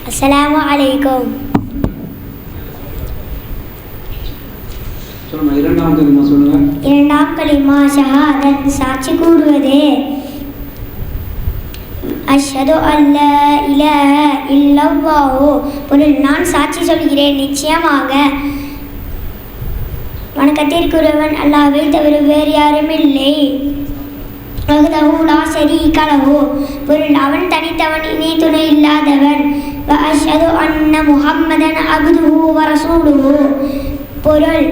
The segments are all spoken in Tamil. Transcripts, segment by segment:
அஸ்ஸலாமு அலைக்கும். இரண்டாம் கலிமா ஷஹாதத், சாட்சி கூறுவது அஷ்ஹது அல்லா இலாஹ இல்லல்லாஹு, பொருள் நான் சாட்சி சொல்கிறேன் நிச்சயமாக வணக்கத்திற்குரியவன் அல்லாஹ்வை தவிர வேறு யாரும் இல்லை. வஹ்தஹு லா ஷரீக லஹு, பொருள் அவன் தனித்தவன் இணை துணை இல்லாதவன். வ அஷ்ஹது அன்ன முஹம்மதன் அப்துஹு வ ரசூலுஹு, பொருள்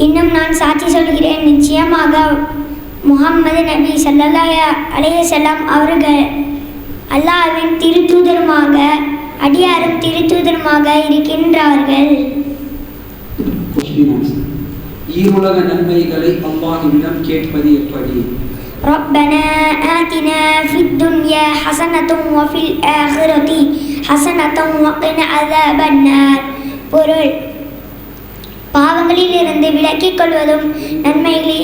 இன்னும் நான் சாட்சி சொல்கிறேன் நிச்சயமாக முஹம்மது நபி ஸல்லல்லாஹு அலைஹி வஸல்லம் அவர்கள் அல்லாஹ்வின் திருத்தூதருமாக அடியாரும் திருத்தூதருமாக இருக்கின்றார்கள். ஈருலக நன்மைகளை அல்லாஹ்விடம் கேட்பது எப்படி? ரப்பனா ஆதினா ஃபித் துன்யா ஹஸனத்தும் வ ஃபில் ஆখিরাতি ஹஸனத்தும் வ கினா அஸாபன்னார், பொருள் பாவங்களில் இருந்து விலக்கிக் கொள்வதும் நன்மைகளை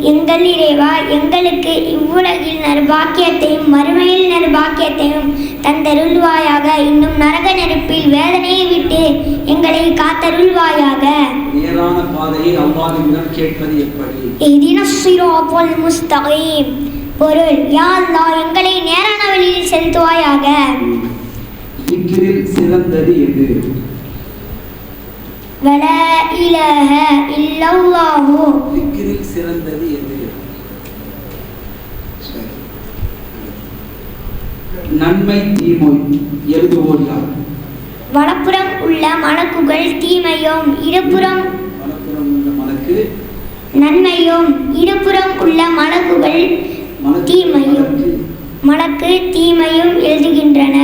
எங்கள் இறைவா எங்களுக்கு இவ்வுலகில் நற்பாக்கியத்தையும் மறுமையில் நற்பாக்கியத்தையும் தந்தருள்வாயாக. இன்னும் நரக நெருப்பில் வேதனையை விட்டு எங்களை காத்தருள்வாயாக. நேரான பாதையை அல்லாஹ்விடம் கேட்பது எப்படி? இஹ்தினஸ் ஸிராத்தல் முஸ்தகீம், பொருள் யா அல்லாஹ் எங்களை நேரான வழியில் செலுத்துவாயாக. திக்ரில் சிறந்தது எது? வலா இலாஹ இல்லல்லாஹு, திக்ரில் சிறந்தது எது? நன்மை தீமை எழுதுவோர் யார்? வலப்புறம் உள்ள மலக்குகள் தீமையும் இருபுறம் உள்ள மலக்கு நன்மையும் இருபுறம் உள்ள மலக்குகள் தீமையும் மலக்கு தீமையும் எழுதுகின்றன.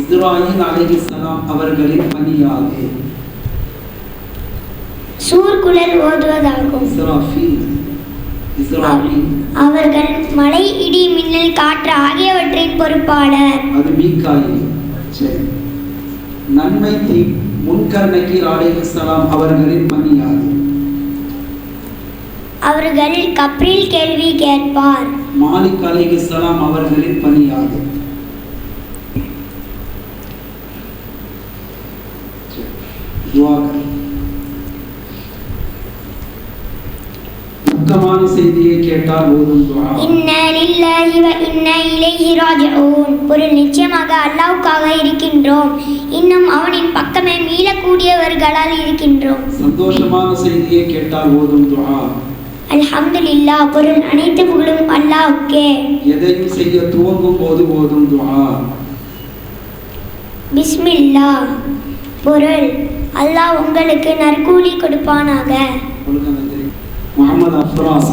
இஸ்ராயீல் அலைஹிஸ்ஸலாம் அவர்களின் பணியாது சூர்குழல் ஓதுவதாகும். அவர்கள் மழை இடி மின்னல் காற்று ஆகியவற்றின் பொறுப்பாளர். அது மீகாயில். சரி, நன்மை தீ முன்கர் நக்கீர் அலைஹிஸ்ஸலாம் அவர்களின் பணியாது அவர்கள் கப்ரில் கேள்வி கேட்பார். மாலிக் அலைஹிஸ்ஸலாம் அவர்களின் பணியாது முக்கியமான செய்தியை கேட்டால் ஓதும் துஆ இன்னா லில்லாஹி வ இன்னா இலைஹி ராஜிஊன், பொருள் நிச்சயமாக அல்லாஹ்வுக்காக இருக்கின்றோம், இன்னும் அவனின் பக்கமே மீளக்கூடியவர்களால் இருக்கின்றோம். சந்தோஷமான செய்தியை கேட்டால் ஓதும் துஆ அல்ஹம்துலில்லாஹ், பொருள் அனைத்து புகழும் அல்லாஹ்வுக்கே. எதையும் செய்ய துவங்கும் போது ஓதும் துஆ பிஸ்மில்லாஹ், பொருள் அல்லாஹ் உங்களுக்கு நற்கூலி கொடுப்பானாக. முகமது அஃப்ராஸ்